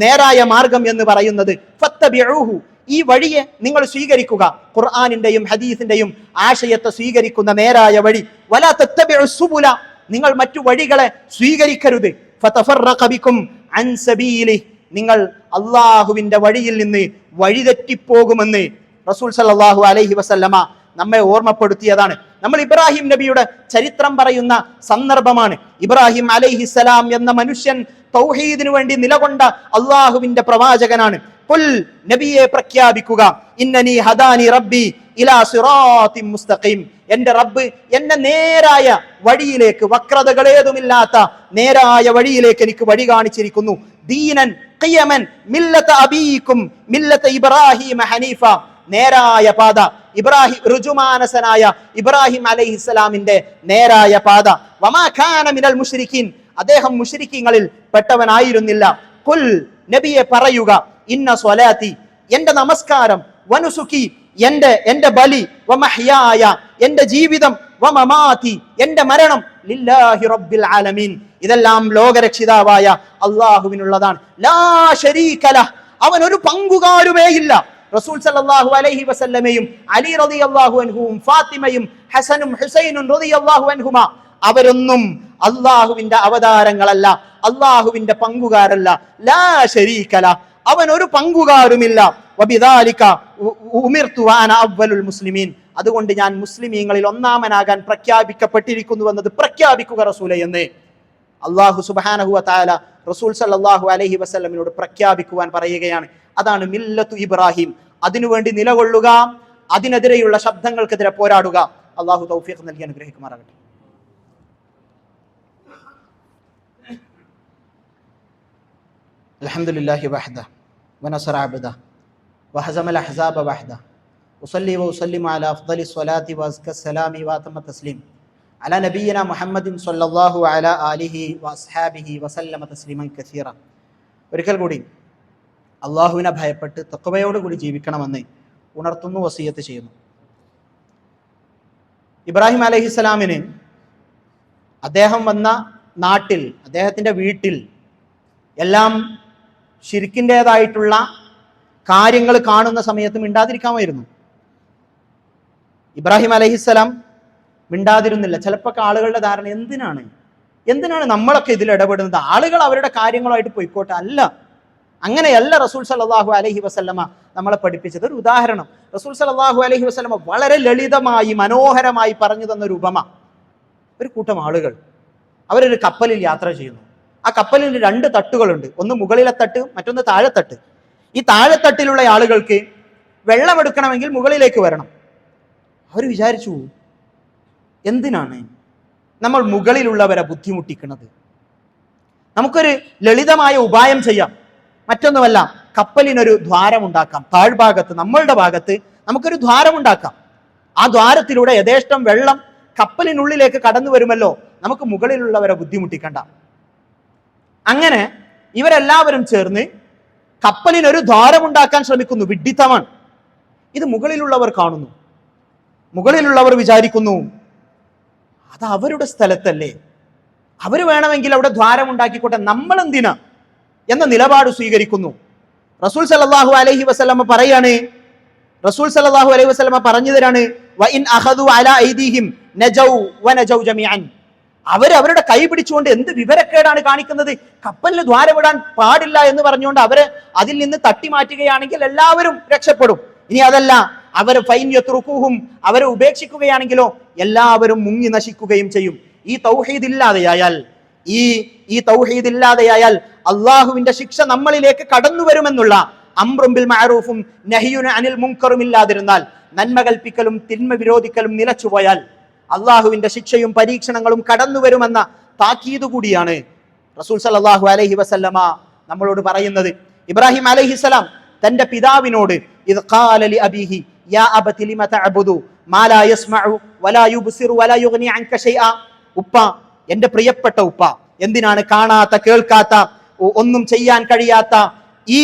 S1: നേരായ മാർഗം എന്ന് പറയുന്നത്. ഫത്തബിഊഹു, ഈ വഴിയെ നിങ്ങൾ സ്വീകരിക്കുക, ഖുർആനിന്റെയും ഹദീസിന്റെയും ആശയത്തെ സ്വീകരിക്കുന്ന നേരായ വഴി. വലാ തത്തബിഉ സുബുല, നിങ്ങൾ മറ്റു വഴികളെ സ്വീകരിക്കരുത്. ഫതഫറഖ ബികും അൻ സബീലി, നിങ്ങൾ അള്ളാഹുവിന്റെ വഴിയിൽ നിന്ന് വഴിതെറ്റിപ്പോകുമെന്ന് റസൂൽ സല്ലല്ലാഹു അലൈഹി വസല്ലമ നമ്മെ ഓർമ്മപ്പെടുത്തിയതാണ്. നമ്മൾ ഇബ്രാഹിം നബിയുടെ ചരിത്രം പറയുന്ന സന്ദർഭമാണ്. ഇബ്രാഹിം അലൈഹിസ്സലാം എന്ന മനുഷ്യൻ തൗഹീദിനു വേണ്ടി നിലകൊണ്ട അള്ളാഹുവിന്റെ പ്രവാചകനാണ്. ഖുൽ, നബിയെ പ്രഖ്യാപിക്കുക, ഇന്നനി ഹദാനി റബ്ബി ഇലാ സിറാത്തിൻ മുസ്തഖീം, എന്റെ റബ്ബ് എന്നെ നേരായ വഴിയിലേക്ക്, വക്രതകളേതുമില്ലാത്ത നേരായ വഴിയിലേക്ക് എനിക്ക് വഴി കാണിച്ചിരിക്കുന്നു. ദീനൻ ഖിയമൻ മില്ലത അബീകും മില്ലത ഇബ്രാഹിം ഹനീഫ, നേരായ പാത, ഋജുമാനസനായ ഇബ്രാഹിം അലൈഹിസ്സലാമിന്റെ നേരായ പാത. വമാ കാന മിനൽ മുശ്രിക്കീൻ, അദ്ദേഹം മുശ്രിക്കീങ്ങളിൽ പെട്ടവനായിരുന്നില്ല. ഖുൽ, നബിയെ പറയുക, ഇന്ന സ്വലാത്തി, എന്റെ നമസ്കാരം, വനുസുക്കി, എന്റെ ബലി, വമഹ്യായ, എന്റെ ജീവിതം, വമമാതി, എന്റെ മരണം, ലില്ലാഹി റബ്ബിൽ ആലമീൻ, ഇതെല്ലാം ലോകരക്ഷിതാവായ അള്ളാഹുവിനുള്ളതാണ്. ലാ ശരീക ലഹ്, അവൻ ഒരു പങ്കുകാരുമേ ഇല്ല. റസൂൽ സല്ലല്ലാഹു അലൈഹി വസല്ലമയും അലി റളിയല്ലാഹു അൻഹുവും ഫാത്തിമയും ഹസനും ഹുസൈനും റളിയല്ലാഹു അൻഹുമാ, അവരൊന്നും അള്ളാഹുവിന്റെ അവതാരങ്ങളല്ല, അള്ളാഹുവിന്റെ പങ്കുകാരല്ല. ലാ ശരീക ലഹ്, അവൻ ഒരു പങ്കുകാരുമില്ല. വബിദാലിക ഉമിർതു വഅന അവ്വലുൽ മുസ്ലിമീൻ, അതുകൊണ്ട് ഞാൻ മുസ്ലിമീങ്ങളിൽ ഒന്നാമനാകാൻ പ്രഖ്യാപിക്കപ്പെട്ടിരിക്കുന്നു എന്നത് പ്രഖ്യാപിക്കുക റസൂലേ എന്ന് അല്ലാഹു സുബ്ഹാനഹു വ തആല റസൂൽ സല്ലല്ലാഹു അലൈഹി വസല്ലമിനോട് പ്രഖ്യാപിക്കുവാൻ പറയുകയാണ്. അതാണ് മില്ലത്തു ഇബ്രാഹിം. അതിനുവേണ്ടി നിലകൊള്ളുക, അതിനെതിരെയുള്ള ശബ്ദങ്ങൾക്കെതിരെ പോരാടുക. അല്ലാഹു തൗഫീഖ് നൽകി അനുഗ്രഹിക്കുമാറാകട്ടെ. അൽഹംദുലില്ലാഹി വഹ്ദഹു വനസറ അബ്ദഹു വഹസമൽ അഹ്സാബ വഹ്ദഹു ഉസല്ലി വഉസല്ലിമു അലാ അഫ്ദലിസ് സ്വലാത്തി വഅസ്കസ് സലാമി വഅതമ തസ്ലീം അലാ നബിയിനാ മുഹമ്മദിൻ സ്വല്ലല്ലാഹു അലാ ആലിഹി വഅസ്ഹാബിഹി വസല്ലമ തസ്ലീമൻ കസീറ. ഒരിക്കൽ കൂടി അള്ളാഹുവിനെ ഭയപ്പെട്ട് തഖ്വയോടുകൂടി ജീവിക്കണമെന്ന് ഉണർത്തുന്നു, വസിയത്ത് ചെയ്യുന്നു. ഇബ്രാഹിം അലൈഹിസ്സലാമിന് അദ്ദേഹം വന്ന നാട്ടിൽ, അദ്ദേഹത്തിൻ്റെ വീട്ടിൽ എല്ലാം ശിർക്കിൻ്റെതായിട്ടുള്ള കാര്യങ്ങൾ കാണുന്ന സമയത്ത് മിണ്ടാതിരിക്കാമായിരുന്നു. ഇബ്രാഹിം അലൈഹിസ്സലാം മിണ്ടാതിരുന്നില്ല. ചിലപ്പോൾ ആളുകളുടെ ധാരണ എന്തിനാണ് നമ്മളൊക്കെ ഇതിൽ ഇടപെടുന്നത്, ആളുകൾ അവരുടെ കാര്യങ്ങളുമായിട്ട് പോയിക്കോട്ടെ. അല്ല, അങ്ങനെയല്ല റസൂൽ സല്ലല്ലാഹു അലൈഹി വസല്ലമ നമ്മളെ പഠിപ്പിച്ചത്. ഒരു ഉദാഹരണം, റസൂൽ സല്ലല്ലാഹു അലൈഹി വസല്ലമ വളരെ ലളിതമായി മനോഹരമായി പറഞ്ഞു തന്നൊരു ഉപമ. ഒരു കൂട്ടം ആളുകൾ അവരൊരു കപ്പലിൽ യാത്ര ചെയ്യുന്നു. ആ കപ്പലിന് 2 തട്ടുകളുണ്ട്, ഒന്ന് മുകളിലെ തട്ട്, മറ്റൊന്ന് താഴെത്തട്ട്. ഈ താഴെത്തട്ടിലുള്ള ആളുകൾക്ക് വെള്ളമെടുക്കണമെങ്കിൽ മുകളിലേക്ക് വരണം. അവർ വിചാരിച്ചു, എന്തിനാണ് നമ്മൾ മുകളിലുള്ളവരെ ബുദ്ധിമുട്ടിക്കുന്നത്? നമുക്കൊരു ലളിതമായ ഉപായം ചെയ്യാം. മറ്റൊന്നുമല്ല, കപ്പലിനൊരു ദ്വാരമുണ്ടാക്കാം. താഴ്ഭാഗത്ത്, നമ്മളുടെ ഭാഗത്ത് നമുക്കൊരു ദ്വാരമുണ്ടാക്കാം. ആ ദ്വാരത്തിലൂടെ യഥേഷ്ടം വെള്ളം കപ്പലിനുള്ളിലേക്ക് കടന്നു വരുമല്ലോ, നമുക്ക് മുകളിലുള്ളവരെ ബുദ്ധിമുട്ടിക്കണ്ട. അങ്ങനെ ഇവരെല്ലാവരും ചേർന്ന് കപ്പലിനൊരു ദ്വാരമുണ്ടാക്കാൻ ശ്രമിക്കുന്നു. വിഡ്ഢിത്തമാണ് ഇത്. മുകളിലുള്ളവർ കാണുന്നു. മുകളിലുള്ളവർ വിചാരിക്കുന്നു, അത് അവരുടെ സ്ഥലത്തല്ലേ, അവർ വേണമെങ്കിൽ അവിടെ ദ്വാരമുണ്ടാക്കിക്കോട്ടെ, നമ്മൾ എന്തിനാ എന്ന നിലപാട് സ്വീകരിക്കുന്നു. റസൂൽ സല്ലല്ലാഹു അലൈഹി വസല്ലമ പറയാണ്, റസൂൽ സല്ലല്ലാഹു അലൈഹി വസല്ലമ പറഞ്ഞു തരാണ്, വഇൻ അഖദു അലാ ഐദിഹിം നജൗ വനജൗ ജമീഅൻ. അവരുടെ കൈ പിടിച്ചുകൊണ്ട് എന്ത് വിവരക്കേടാണ് കാണിക്കുന്നത്, കപ്പലിന് ദ്വാരമിടാൻ പാടില്ല എന്ന് പറഞ്ഞുകൊണ്ട് അവരെ അതിൽ നിന്ന് തട്ടി മാറ്റുകയാണെങ്കിൽ എല്ലാവരും രക്ഷപ്പെടും. ഇനി അതല്ല, അവരെ ഉപേക്ഷിക്കുകയാണെങ്കിലോ എല്ലാവരും മുങ്ങി നശിക്കുകയും ചെയ്യും. ഈ തൗഹീദ് ഇല്ലാതെയായാൽ അള്ളാഹുവിന്റെ ശിക്ഷ നമ്മളിലേക്ക് കടന്നു വരുമെന്നുള്ള അംറും ബിൽ മഅറൂഫും നഹിയുൻ അനിൽ മുൻകറും ഇല്ലാതിരുന്നാൽ, നന്മ കൽപ്പിക്കലും തിന്മ വിരോധിക്കലും നിലച്ചുപോയാൽ അള്ളാഹുവിന്റെ ശിക്ഷയും പരീക്ഷണങ്ങളും കടന്നു വരുമെന്ന താക്കീത് കൂടിയാണ് റസൂൽ സല്ലല്ലാഹു അലൈഹി വസല്ലമ നമ്മളോട് പറയുന്നത്. ഇബ്രാഹിം അലൈഹിസ്സലാം തന്റെ പിതാവിനോട് ഇദ് ഖാല ലി അബീഹി യാ അബതി ലിമ തഅബുദു മാ ലാ യസ്മഉ വലാ യുബ്സിറു വലാ യുഗ്നി അൻക ശൈഅ. ഉപ്പ, എന്റെ പ്രിയപ്പെട്ട ഉപ്പ, എന്തിനാണ് കാണാത്ത, കേൾക്കാത്ത, ഒന്നും ചെയ്യാൻ കഴിയാത്ത ഈ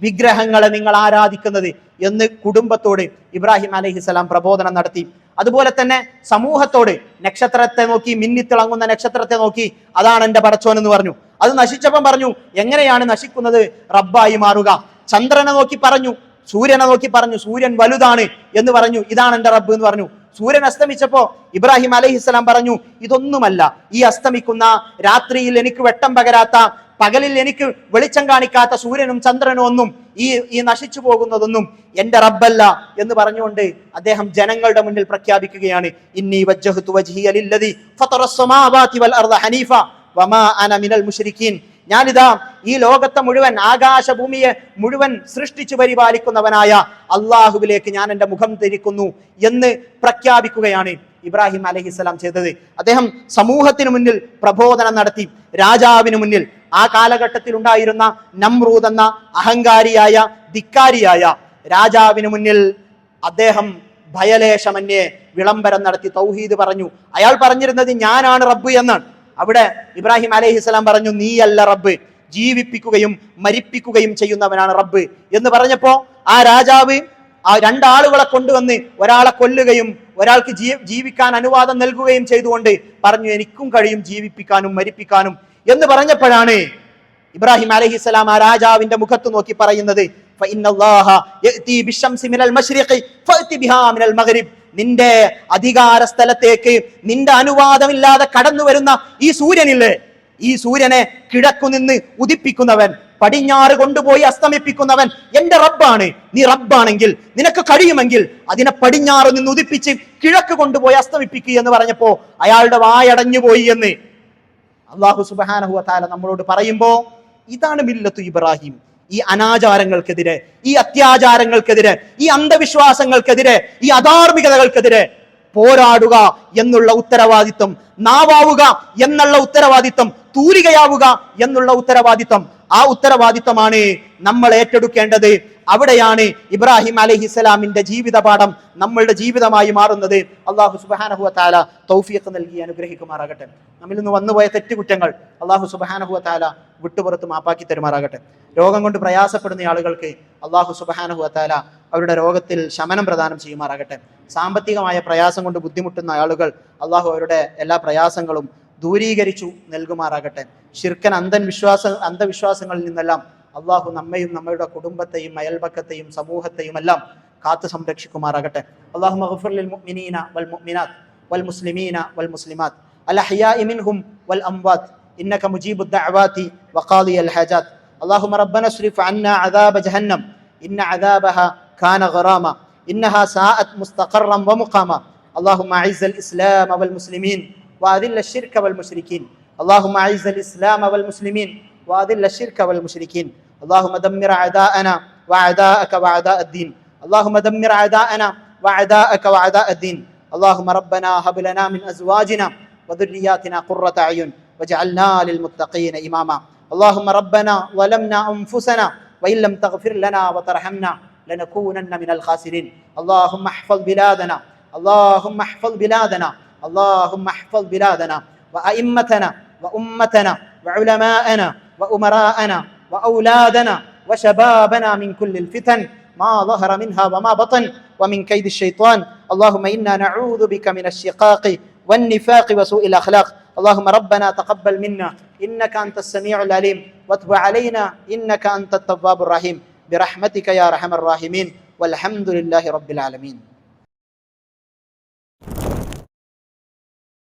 S1: വിഗ്രഹങ്ങളെ നിങ്ങൾ ആരാധിക്കുന്നത് എന്ന് കുടുംബത്തോട് ഇബ്രാഹിം അലൈഹിസ്സലാം പ്രബോധനം നടത്തി. അതുപോലെ തന്നെ സമൂഹത്തോട്, നക്ഷത്രത്തെ നോക്കി, മിന്നിത്തിളങ്ങുന്ന നക്ഷത്രത്തെ നോക്കി അതാണ് എന്റെ പടച്ചോൻ എന്ന് പറഞ്ഞു. അത് നശിച്ചപ്പം പറഞ്ഞു, എങ്ങനെയാണ് നശിക്കുന്നത്, റബ്ബായി മാറുക. ചന്ദ്രനെ നോക്കി പറഞ്ഞു, സൂര്യനെ നോക്കി പറഞ്ഞു, സൂര്യൻ വലുതാണ് എന്ന് പറഞ്ഞു, ഇതാണ് എന്റെ റബ്ബ് എന്ന് പറഞ്ഞു. സൂര്യൻ അസ്തമിച്ചപ്പോ ഇബ്രാഹിം അലൈഹിസ്സലാം പറഞ്ഞു, ഇതൊന്നുമല്ല, ഈ അസ്തമിക്കുന്ന രാത്രിയിൽ എനിക്ക് വെട്ടം പകരാത്ത, പകലിൽ എനിക്ക് വെളിച്ചം കാണിക്കാത്ത സൂര്യനും ചന്ദ്രനും ഒന്നും, ഈ നശിച്ചു പോകുന്നതൊന്നും എന്റെ റബ്ബല്ല എന്ന് പറഞ്ഞുകൊണ്ട് അദ്ദേഹം ജനങ്ങളുടെ മുന്നിൽ പ്രഖ്യാപിക്കുകയാണ്, ഇന്നി വജ്ജഹ്തു വജ്ഹിയ ലില്ലദി ഫതറസ് സമാവാതി വൽ അർദ ഹനീഫ വമാ അന മിനൽ മുശ്രിക്കീൻ. ഞാനിതാ ഈ ലോകത്തെ മുഴുവൻ, ആകാശഭൂമിയെ മുഴുവൻ സൃഷ്ടിച്ചു പരിപാലിക്കുന്നവനായ അള്ളാഹുവിലേക്ക് ഞാൻ എൻ്റെ മുഖം തിരിക്കുന്നു എന്ന് പ്രഖ്യാപിക്കുകയാണ് ഇബ്രാഹിം അലൈഹിസ്സലാം ചെയ്തത്. അദ്ദേഹം സമൂഹത്തിന് മുന്നിൽ പ്രബോധനം നടത്തി. രാജാവിന് മുന്നിൽ, ആ കാലഘട്ടത്തിൽ ഉണ്ടായിരുന്ന നമ്രൂദ് എന്ന അഹങ്കാരിയായ, ധിക്കാരിയായ രാജാവിന് മുന്നിൽ അദ്ദേഹം ഭയലേശമന്യേ വിളംബരം നടത്തി തൗഹീദ് പറഞ്ഞു. അയാൾ പറഞ്ഞിരുന്നത് ഞാനാണ് റബ്ബ് എന്നാണ്. അവിടെ ഇബ്രാഹിം അലൈഹിസ്സലാം പറഞ്ഞു, നീയല്ല റബ്ബ്, ജീവിപ്പിക്കുകയും മരിപ്പിക്കുകയും ചെയ്യുന്നവനാണ് റബ്ബ് എന്ന് പറഞ്ഞപ്പോ ആ രാജാവ് ആ 2 ആളുകളെ കൊണ്ടുവന്ന് ഒരാളെ കൊല്ലുകയും ഒരാൾക്ക് ജീവിക്കാൻ അനുവാദം നൽകുകയും ചെയ്തുകൊണ്ട് പറഞ്ഞു, എനിക്കും കഴിയും ജീവിപ്പിക്കാനും മരിപ്പിക്കാനും എന്ന് പറഞ്ഞപ്പോഴാണ് ഇബ്രാഹിം അലൈഹിസ്സലാം ആ രാജാവിന്റെ മുഖത്ത് നോക്കി പറയുന്നത്, നിന്റെ അധികാര സ്ഥലത്തേക്ക് നിന്റെ അനുവാദമില്ലാതെ കടന്നു വരുന്ന ഈ സൂര്യനില്ലേ, ഈ സൂര്യനെ കിഴക്കുനിന്ന് ഉദിപ്പിക്കുന്നവൻ, പടിഞ്ഞാറ് കൊണ്ടുപോയി അസ്തമിപ്പിക്കുന്നവൻ എന്റെ റബ്ബാണ്. നീ റബ്ബാണെങ്കിൽ നിനക്ക് കഴിയുമെങ്കിൽ അതിനെ പടിഞ്ഞാറ് നിന്ന് ഉദിപ്പിച്ച് കിഴക്ക് കൊണ്ടുപോയി അസ്തമിപ്പിക്കുക എന്ന് പറഞ്ഞപ്പോ അയാളുടെ വായടഞ്ഞു പോയി എന്ന് അല്ലാഹു സുബ്ഹാനഹു വ തആല നമ്മളോട് പറയുമ്പോ, ഇതാണ് മില്ലത്തു ഇബ്രാഹിം. ഈ അനാചാരങ്ങൾക്കെതിരെ, ഈ അത്യാചാരങ്ങൾക്കെതിരെ, ഈ അന്ധവിശ്വാസങ്ങൾക്കെതിരെ, ഈ അധാർമികതകൾക്കെതിരെ പോരാടുക എന്നുള്ള ഉത്തരവാദിത്വം, നാവാവുക എന്നുള്ള ഉത്തരവാദിത്വം, തൂലികയാവുക എന്നുള്ള ഉത്തരവാദിത്വം, ആ ഉത്തരവാദിത്വമാണ് നമ്മൾ ഏറ്റെടുക്കേണ്ടത്. അവിടെയാണ് ഇബ്രാഹിം അലൈഹിസ്സലാമിന്റെ ജീവിത പാഠം നമ്മളുടെ ജീവിതമായി മാറുന്നത്. അല്ലാഹു സുബ്ഹാനഹു വ തആല തൗഫീഖ് നൽകി അനുഗ്രഹിക്കുമാറാകട്ടെ. നമ്മിൽ നിന്ന് വന്നുപോയ തെറ്റുകുറ്റങ്ങൾ അല്ലാഹു സുബ്ഹാനഹു വ തആല വിട്ടുപുറത്ത് മാപ്പാക്കി തരുമാറാകട്ടെ. രോഗം കൊണ്ട് പ്രയാസപ്പെടുന്ന ആളുകൾക്ക് അല്ലാഹു സുബ്ഹാനഹു വ തആല അവരുടെ രോഗത്തിൽ ശമനം പ്രദാനം ചെയ്യുമാറാകട്ടെ. സാമ്പത്തികമായ പ്രയാസം കൊണ്ട് ബുദ്ധിമുട്ടുന്ന ആളുകൾ അല്ലാഹു അവരുടെ എല്ലാ പ്രയാസങ്ങളും ദൂരീകരിച്ചു നൽകുമാറാകട്ടെ. ശിർക്കൻ അന്ധവിശ്വാസങ്ങളിൽ നിന്നെല്ലാം അള്ളാഹു നമ്മയും നമ്മുടെ കുടുംബത്തെയും അയൽപക്കത്തെയും സമൂഹത്തെയും എല്ലാം കാത്തു സംരക്ഷിക്കുമാറാകട്ടെ. അല്ലാഹുമ്മ ഗ്ഫിർ ലിൽ മുഅ്മിനീന വൽ മുഅ്മിനാത്ത് വൽ മുസ്ലിമീന വൽ മുസ്ലിമാത്ത് അൽ അഹ്യാഇ മിൻഹും വൽ അംവാത്ത് ഇന്നക മുജീബുദ് ദഅവാതി വഖാദിയൽ ഹാജാത്ത്. اللهم ربنا اصرف عنا عذاب جهنم إن عذابها كان غراما إنها ساءت مستقرا ومقاما. اللهم أعز الإسلام والمسلمين وأذل الشرك والمشركين. اللهم أعز الإسلام والمسلمين وأذل الشرك والمشركين. اللهم دمر أعداءنا وأعداءك وأعداء الدين. اللهم دمر أعداءنا وأعداءك وأعداء الدين. اللهم ربنا هب لنا من أزواجنا وذرياتنا قرة أعين واجعلنا للمتقين إماما. اللهم ربنا ظلمنا أنفسنا وإن لم تغفر لنا وترحمنا لنكونن من الخاسرين. اللهم احفظ بلادنا اللهم احفظ بلادنا اللهم احفظ بلادنا وأئمتنا وأمتنا وعلماءنا وأمراءنا وأولادنا وشبابنا من كل الفتن ما ظهر منها وما بطن ومن كيد الشيطان. اللهم إنا نعوذ بك من الشقاق والنفاق وسوء الأخلاق. اللهم ربنا تقبل منا إنك أنت السميع العليم وتب علينا إنك أنت التواب الرحيم برحمتك يا أرحم الراحمين والحمد لله رب العالمين.